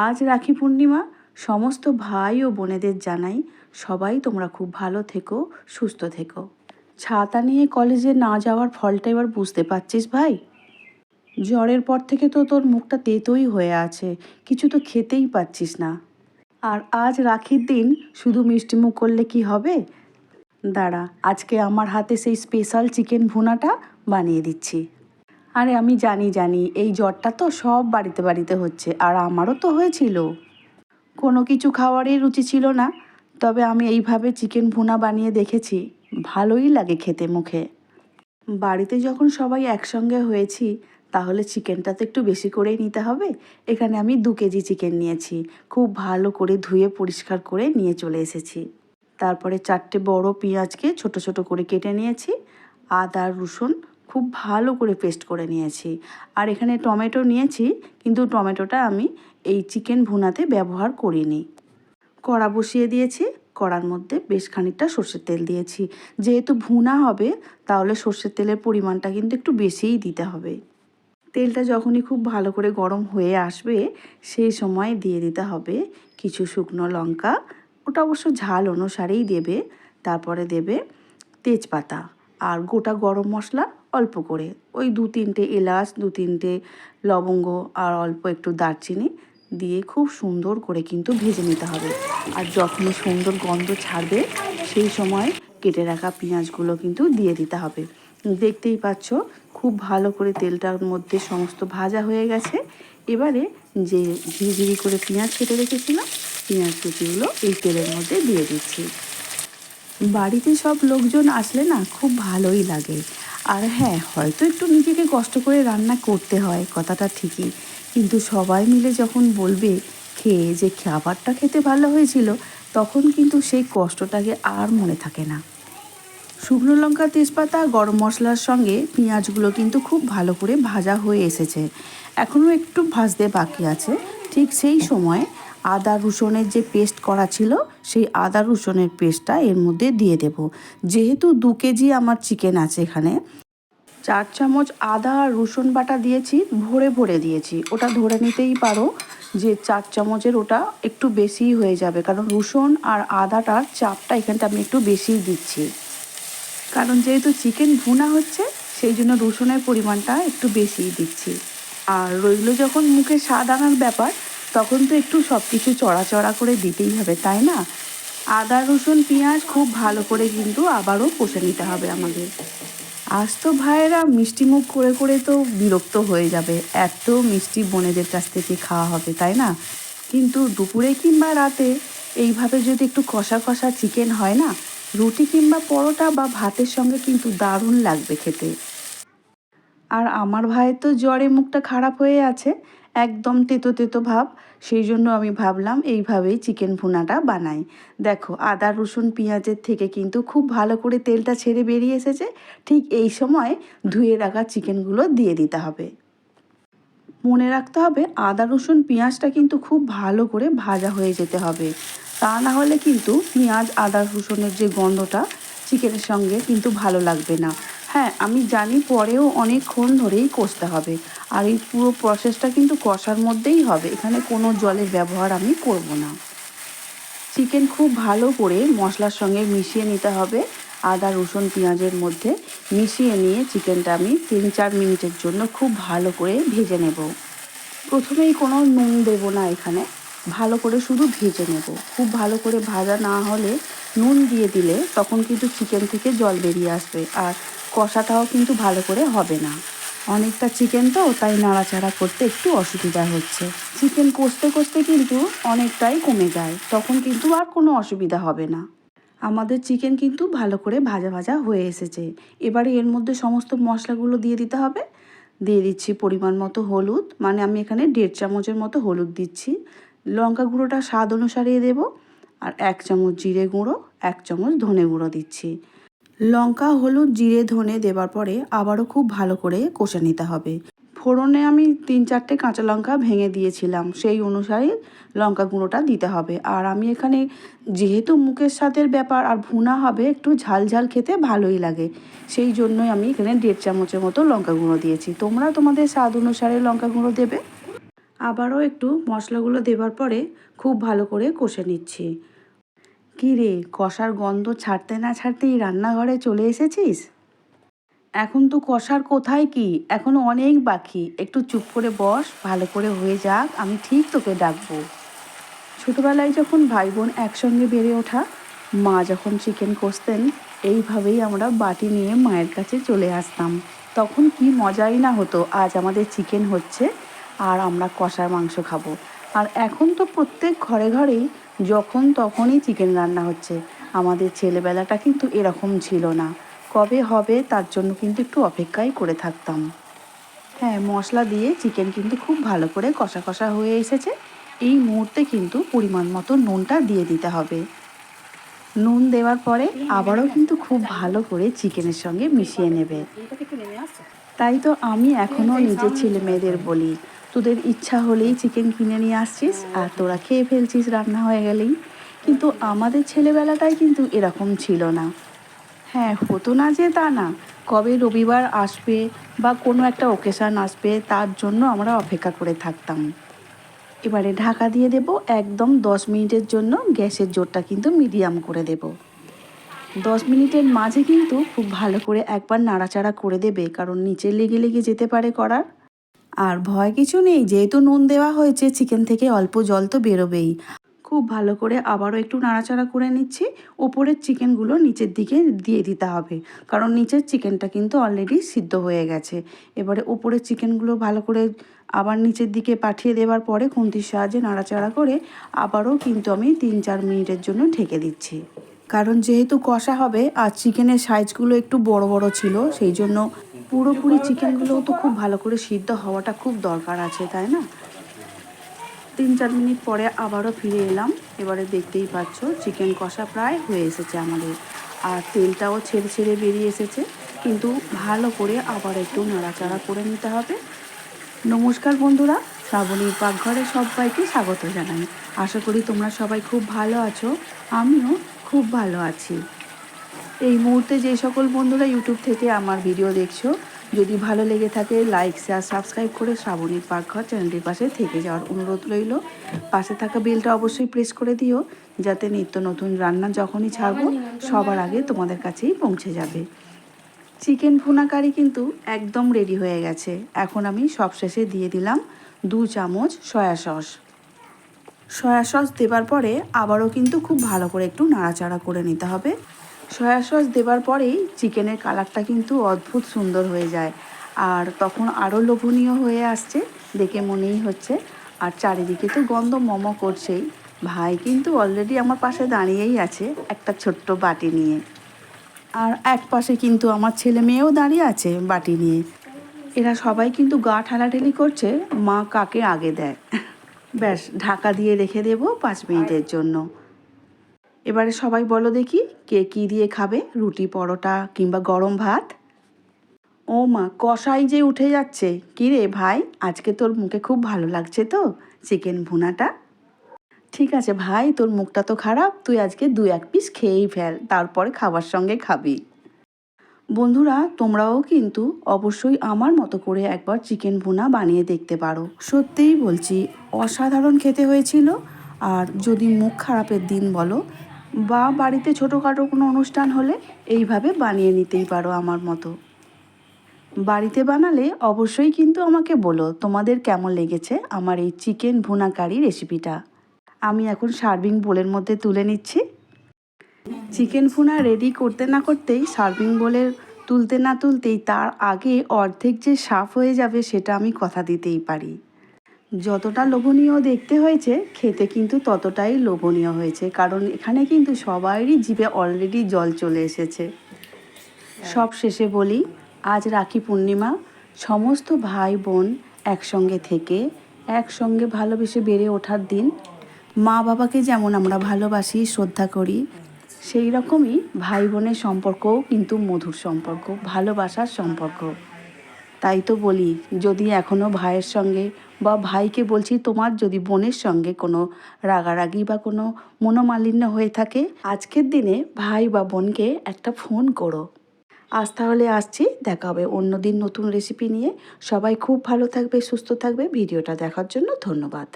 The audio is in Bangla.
আজ রাখি পূর্ণিমা। সমস্ত ভাই ও বোনেদের জানাই সবাই তোমরা খুব ভালো থেকো, সুস্থ থেকো। ছাতা নিয়ে কলেজে না যাওয়ার ফলটা এবার বুঝতে পারছিস ভাই? জ্বরের পর থেকে তো তোর মুখটা তেতোই হয়ে আছে, কিছু তো খেতেই পাচ্ছিস না। আর আজ রাখির দিন শুধু মিষ্টিমুখ করলে কি হবে? দাঁড়া, আজকে আমার হাতে সেই স্পেশাল চিকেন ভুনাটা বানিয়ে দিচ্ছি। আরে আমি জানি জানি এই জ্বরটা তো সব বাড়িতে বাড়িতে হচ্ছে, আর আমারও তো হয়েছিল। কোনো কিছু খাওয়ারই রুচি ছিল না, তবে আমি এইভাবে চিকেন ভুনা বানিয়ে দেখেছি, ভালোই লাগে খেতে মুখে। বাড়িতে যখন সবাই একসঙ্গে হয়েছি, তাহলে চিকেনটা তো একটু বেশি করেই নিতে হবে। এখানে আমি 2 কেজি চিকেন নিয়েছি, খুব ভালো করে ধুয়ে পরিষ্কার করে নিয়ে চলে এসেছি। তারপরে 4টে বড় পেঁয়াজকে ছোট ছোট করে কেটে নিয়েছি। আদা রসুন খুব ভালো করে পেস্ট করে নিয়েছি। আর এখানে টমেটো নিয়েছি, কিন্তু টমেটোটা আমি এই চিকেন ভুনাতে ব্যবহার করিনি। কড়া বসিয়ে দিয়েছি, কড়ার মধ্যে বেশ খানিকটা সর্ষের তেল দিয়েছি। যেহেতু ভুনা হবে, তাহলে সর্ষের তেলের পরিমাণটা কিন্তু একটু বেশিই দিতে হবে। তেলটা যখনই খুব ভালো করে গরম হয়ে আসবে, সেই সময় দিয়ে দিতে হবে কিছু শুকনো লঙ্কা, ওটা অবশ্য ঝাল অনুসারেই দেবে। তারপরে দেবে তেজপাতা আর গোটা গরম মশলা অল্প করে, ওই 2-3টে এলাচ, 2-3টে লবঙ্গ আর অল্প একটু দারচিনি দিয়ে খুব সুন্দর করে কিন্তু ভেজে নিতে হবে। আর যখনই সুন্দর গন্ধ ছাড়বে, সেই সময় কেটে রাখা পেঁয়াজগুলো কিন্তু দিয়ে দিতে হবে। দেখতেই পাচ্ছ খুব ভালো করে তেলটার মধ্যে সমস্ত ভাজা হয়ে গেছে। এবারে যে ঝিরিঝিরি করে পেঁয়াজ কেটে রেখেছিলাম, পেঁয়াজ কুচিগুলো এই তেলের মধ্যে দিয়ে দিচ্ছি। বাড়িতে সব লোকজন আসলে না খুব ভালোই লাগে। আর হ্যাঁ, হয়তো একটু নিজেকে কষ্ট করে রান্না করতে হয়, কথাটা ঠিকই, কিন্তু সবাই মিলে যখন বলবে খেয়ে যে খাবারটা খেতে ভালো হয়েছিল, তখন কিন্তু সেই কষ্টটাকে আর মনে থাকে না। শুকনো লঙ্কা, তেজপাতা, গরম মশলার সঙ্গে পেঁয়াজগুলো কিন্তু খুব ভালো করে ভাজা হয়ে এসেছে, এখনও একটু ভাজতে বাকি আছে। ঠিক সেই সময় আদা রসুনের যে পেস্ট করা ছিল, সেই আদা রসুনের পেস্টটা এর মধ্যে দিয়ে দেব। যেহেতু 2 কেজি আমার চিকেন আছে, এখানে 4 চামচ আদা আর রসুন বাটা দিয়েছি, ভরে ভরে দিয়েছি। ওটা ধরে নিতেই পারো যে 4 চামচের ওটা একটু বেশিই হয়ে যাবে, কারণ রসুন আর আদাটার চাপটা এখানটা আমি একটু বেশিই দিচ্ছি। কারণ যেহেতু চিকেন ভুনা হচ্ছে, সেই জন্য রসুনের পরিমাণটা একটু বেশিই দিচ্ছি। আর রইল যখন মুখে স্বাদ আনার ব্যাপার, তখন তো একটু সব কিছু চড়াচড়া করে দিতেই হবে, তাই না? আদা রসুন পেঁয়াজ খুব ভালো করে কিন্তু আবারও কষে নিতে হবে আমাদের। আজ তো ভাইয়েরা মিষ্টি মুখ করে করে তো বিরক্ত হয়ে যাবে, এত মিষ্টি বোনেদের কাছ থেকে খাওয়া হবে, তাই না? কিন্তু দুপুরে কিংবা রাতে এইভাবে যদি একটু কষা কষা চিকেন হয় না, রুটি কিংবা পরোটা বা ভাতের সঙ্গে কিন্তু দারুণ লাগবে খেতে। আর আমার ভাইয়ের তো জ্বরে মুখটা খারাপ হয়ে আছে, একদম তেতো তেতো ভাব। সেই জন্য আমি ভাবলাম এইভাবেই চিকেন ভুনাটা বানাই। দেখো, আদা রসুন পেঁয়াজের থেকে কিন্তু খুব ভালো করে তেলটা ছেড়ে বেরিয়ে এসেছে। ঠিক এই সময় ধুয়ে রাখা চিকেনগুলো দিয়ে দিতে হবে। মনে রাখতে হবে আদা রসুন পেঁয়াজটা কিন্তু খুব ভালো করে ভাজা হয়ে যেতে হবে, তা না হলে কিন্তু পেঁয়াজ আদা রসুনের যে গন্ধটা চিকেনের সঙ্গে কিন্তু ভালো লাগবে না। হ্যাঁ, আমি জানি পরেও অনেকক্ষণ ধরেই কষতে হবে, আর এই পুরো প্রসেসটা কিন্তু কষার মধ্যেই হবে, এখানে কোনো জলের ব্যবহার আমি করব না। চিকেন খুব ভালো করে মশলার সঙ্গে মিশিয়ে নিতে হবে। আদা রসুন পেঁয়াজের মধ্যে মিশিয়ে নিয়ে চিকেনটা আমি 3-4 মিনিটের জন্য খুব ভালো করে ভেজে নেব। প্রথমেই কোনো নুন দেব না এখানে, ভালো করে শুধু ভেজে নেব। খুব ভালো করে ভাজা না হলে নুন দিয়ে দিলে তখন কিন্তু চিকেন থেকে জল বেরিয়ে আসবে, আর কষাটাও কিন্তু ভালো করে হবে না। অনেকটা চিকেন তো, তাই নাড়াচাড়া করতে একটু অসুবিধা হচ্ছে। চিকেন কষতে কষতে কিন্তু অনেকটাই কমে যায়, তখন কিন্তু আর কোনো অসুবিধা হবে না। আমাদের চিকেন কিন্তু ভালো করে ভাজা ভাজা হয়ে এসেছে। এবারে এর মধ্যে সমস্ত মশলাগুলো দিয়ে দিতে হবে। দিয়ে দিচ্ছি পরিমাণ মতো হলুদ, মানে আমি এখানে 1.5 চামচের মতো হলুদ দিচ্ছি। লঙ্কা গুঁড়োটা স্বাদ অনুসারেই দেব। আর 1 চামচ জিরে গুঁড়ো, 1 চামচ ধনে গুঁড়ো দিচ্ছি। লঙ্কা হলুদ জিরে ধনে দেওয়ার পরে আবারও খুব ভালো করে কষে নিতে হবে। ফোড়নে আমি 3-4টে কাঁচা লঙ্কা ভেঙে দিয়েছিলাম, সেই অনুসারে লঙ্কা গুঁড়োটা দিতে হবে। আর আমি এখানে, যেহেতু মুখের স্বাদের ব্যাপার আর ভুনা হবে, একটু ঝাল ঝাল খেতে ভালোই লাগে, সেই জন্যই আমি এখানে 1.5 চামচের মতো লঙ্কা গুঁড়ো দিয়েছি। তোমরা তোমাদের স্বাদ অনুসারে লঙ্কা গুঁড়ো দেবে। আবারও একটু মশলাগুলো দেওয়ার পরে খুব ভালো করে কষে নিচ্ছি। কী রে, কষার গন্ধ ছাড়তে না ছাড়তেই রান্নাঘরে চলে এসেছিস? এখন তো কষার কোথায় কি, এখনও অনেক বাকি। একটু চুপ করে বস, ভালো করে হয়ে যাক, আমি ঠিক তোকে ডাকবো। ছোটবেলায় যখন ভাই বোন একসঙ্গে বেড়ে ওঠা, মা যখন চিকেন কষতেন, এইভাবেই আমরা বাটি নিয়ে মায়ের কাছে চলে আসতাম। তখন কি মজাই না হতো, আজ আমাদের চিকেন হচ্ছে আর আমরা কষার মাংস খাবো। আর এখন তো প্রত্যেক ঘরে ঘরেই যখন তখনই চিকেন রান্না হচ্ছে। আমাদের ছেলেবেলাটা কিন্তু এরকম ছিল না। কবে হবে তার জন্য কিন্তু একটু অপেক্ষাই করে থাকতাম। হ্যাঁ, মশলা দিয়ে চিকেন কিন্তু খুব ভালো করে কষা কষা হয়ে এসেছে। এই মুহূর্তে কিন্তু পরিমাণ মতো নুনটা দিয়ে দিতে হবে। নুন দেওয়ার পরে আবারও কিন্তু খুব ভালো করে চিকেনের সঙ্গে মিশিয়ে নেবে। তাই তো আমি এখনও নিজের ছেলে মেয়েদের বলি, তোদের ইচ্ছা হলেই চিকেন কিনে নিয়ে আসছিস আর তোরা খেয়ে ফেলছিস রান্না হয়ে গেলেই। কিন্তু আমাদের ছেলেবেলাটাই কিন্তু এরকম ছিল না। হ্যাঁ, হতো না যে তা না, কবে রবিবার আসবে বা কোনো একটা ওকেশান আসবে তার জন্য আমরা অপেক্ষা করে থাকতাম। এবারে ঢাকা দিয়ে দেব একদম 10 মিনিটের জন্য। গ্যাসের জোরটা কিন্তু মিডিয়াম করে দেব। 10 মিনিটের মাঝে কিন্তু খুব ভালো করে একবার নাড়াচাড়া করে দেবে, কারণ নিচে লেগে লেগে যেতে পারে কড়ার। আর ভয় কিছু নেই, যেহেতু নুন দেওয়া হয়েছে চিকেন থেকে অল্প জল তো বেরোবেই। খুব ভালো করে আবারও একটু নাড়াচাড়া করে নিচ্ছি। ওপরের চিকেনগুলো নিচের দিকে দিয়ে দিতে হবে, কারণ নিচের চিকেনটা কিন্তু অলরেডি সিদ্ধ হয়ে গেছে। এবারে ওপরের চিকেনগুলো ভালো করে আবার নিচের দিকে পাঠিয়ে দেওয়ার পরে খুন্তির সাহায্যে নাড়াচাড়া করে আবারও কিন্তু আমি 3-4 মিনিটের জন্য ঢেকে দিচ্ছি। কারণ যেহেতু কষা হবে আর চিকেনের সাইজগুলো একটু বড় বড় ছিল, সেই জন্য পুরোপুরি চিকেনগুলোও তো খুব ভালো করে সিদ্ধ হওয়াটা খুব দরকার আছে, তাই না? 3-4 মিনিট পরে আবারও ফিরে এলাম। এবারে দেখতেই পাচ্ছ চিকেন কষা প্রায় হয়ে এসেছে আমাদের, আর তেলটাও ছেড়ে ছেড়ে বেরিয়ে এসেছে। কিন্তু ভালো করে আবার একটু নাড়াচাড়া করে নিতে হবে। নমস্কার বন্ধুরা, শ্রাবণীর পাকঘরে সবাইকে স্বাগত জানাই। আশা করি তোমরা সবাই খুব ভালো আছো, আমিও খুব ভালো আছি। এই মুহূর্তে যে সকল বন্ধুরা ইউটিউব থেকে আমার ভিডিও দেখছো, যদি ভালো লেগে থাকে লাইক শেয়ার সাবস্ক্রাইব করে শ্রাবণীর পাকঘর চ্যানেলটির পাশে থেকে যাওয়ার অনুরোধ রইল। পাশে থাকা বেলটা অবশ্যই প্রেস করে দিও, যাতে নিত্য নতুন রান্না যখনই ছাড়বো সবার আগে তোমাদের কাছেই পৌঁছে যাবে। চিকেন ভুনা কারি কিন্তু একদম রেডি হয়ে গেছে। এখন আমি সবশেষে দিয়ে দিলাম 2 চামচ সয়া সস। সয়া সস দেবার পরে আবারও কিন্তু খুব ভালো করে একটু নাড়াচাড়া করে নিতে হবে। সয়া সস দেবার পরেই চিকেনের কালারটা কিন্তু অদ্ভুত সুন্দর হয়ে যায়, আর তখন আরও লোভনীয় হয়ে আসছে, দেখে মনেই হচ্ছে। আর চারিদিকে তো গন্ধ মম করছেই। ভাই কিন্তু অলরেডি আমার পাশে দাঁড়িয়েই আছে একটা ছোট্ট বাটি নিয়ে, আর এক পাশে কিন্তু আমার ছেলে মেয়েও দাঁড়িয়ে আছে বাটি নিয়ে। এরা সবাই কিন্তু গা ঠেলাঠেলি করছে মা কাকে আগে দেয়। ব্যাস, ঢাকা দিয়ে রেখে দেবো 5 মিনিটের জন্য। এবারে সবাই বলো দেখি, কে কী দিয়ে খাবে, রুটি পরোটা কিংবা গরম ভাত? ও মা, কষাই যে উঠে যাচ্ছে। কী রে ভাই, আজকে তোর মুখে খুব ভালো লাগছে তো চিকেন ভুনাটা? ঠিক আছে ভাই, তোর মুখটা তো খারাপ, তুই আজকে 2-1 পিস খেয়েই ফেল, তারপরে খাবার সঙ্গে খাবি। বন্ধুরা, তোমরাও কিন্তু অবশ্যই আমার মতো করে একবার চিকেন ভুনা বানিয়ে দেখতে পারো। সত্যিই বলছি, অসাধারণ খেতে হয়েছিল। আর যদি মুখ খারাপের দিন বলো বা বাড়িতে ছোটোখাটো কোনো অনুষ্ঠান হলে এইভাবে বানিয়ে নিতেই পারো আমার মতো। বাড়িতে বানালে অবশ্যই কিন্তু আমাকে বলো তোমাদের কেমন লেগেছে আমার এই চিকেন ভুনা কারি রেসিপিটা। আমি এখন সার্ভিং বোলের মধ্যে তুলে নিচ্ছি। চিকেন ভুনা রেডি করতে না করতেই, সার্ভিং বোলের তুলতে না তুলতেই তার আগে অর্ধেক যে সাফ হয়ে যাবে সেটা আমি কথা দিতেই পারি। যতটা লোভনীয় দেখতে হয়েছে, খেতে কিন্তু ততটাই লোভনীয় হয়েছে, কারণ এখানে কিন্তু সবারই জিভে অলরেডি জল চলে এসেছে। সব শেষে বলি, আজ রাখি পূর্ণিমা। সমস্ত ভাই বোন একসঙ্গে থেকে একসঙ্গে ভালোবেসে বেড়ে ওঠার দিন। মা বাবাকে যেমন আমরা ভালোবাসি শ্রদ্ধা করি, সেই রকমই ভাই বোনের সম্পর্কও কিন্তু মধুর সম্পর্ক, ভালোবাসার সম্পর্ক। তাই তো বলি, যদি এখনও ভাইয়ের সঙ্গে বা ভাইকে বলছি, তোমার যদি বোনের সঙ্গে কোনো রাগারাগি বা কোনো মনোমালিন্য হয়ে থাকে, আজকের দিনে ভাই বা বোনকে একটা ফোন করো। আজ তাহলে আসছি, দেখা হবে অন্য দিন নতুন রেসিপি নিয়ে। সবাই খুব ভালো থাকবে, সুস্থ থাকবে। ভিডিওটা দেখার জন্য ধন্যবাদ।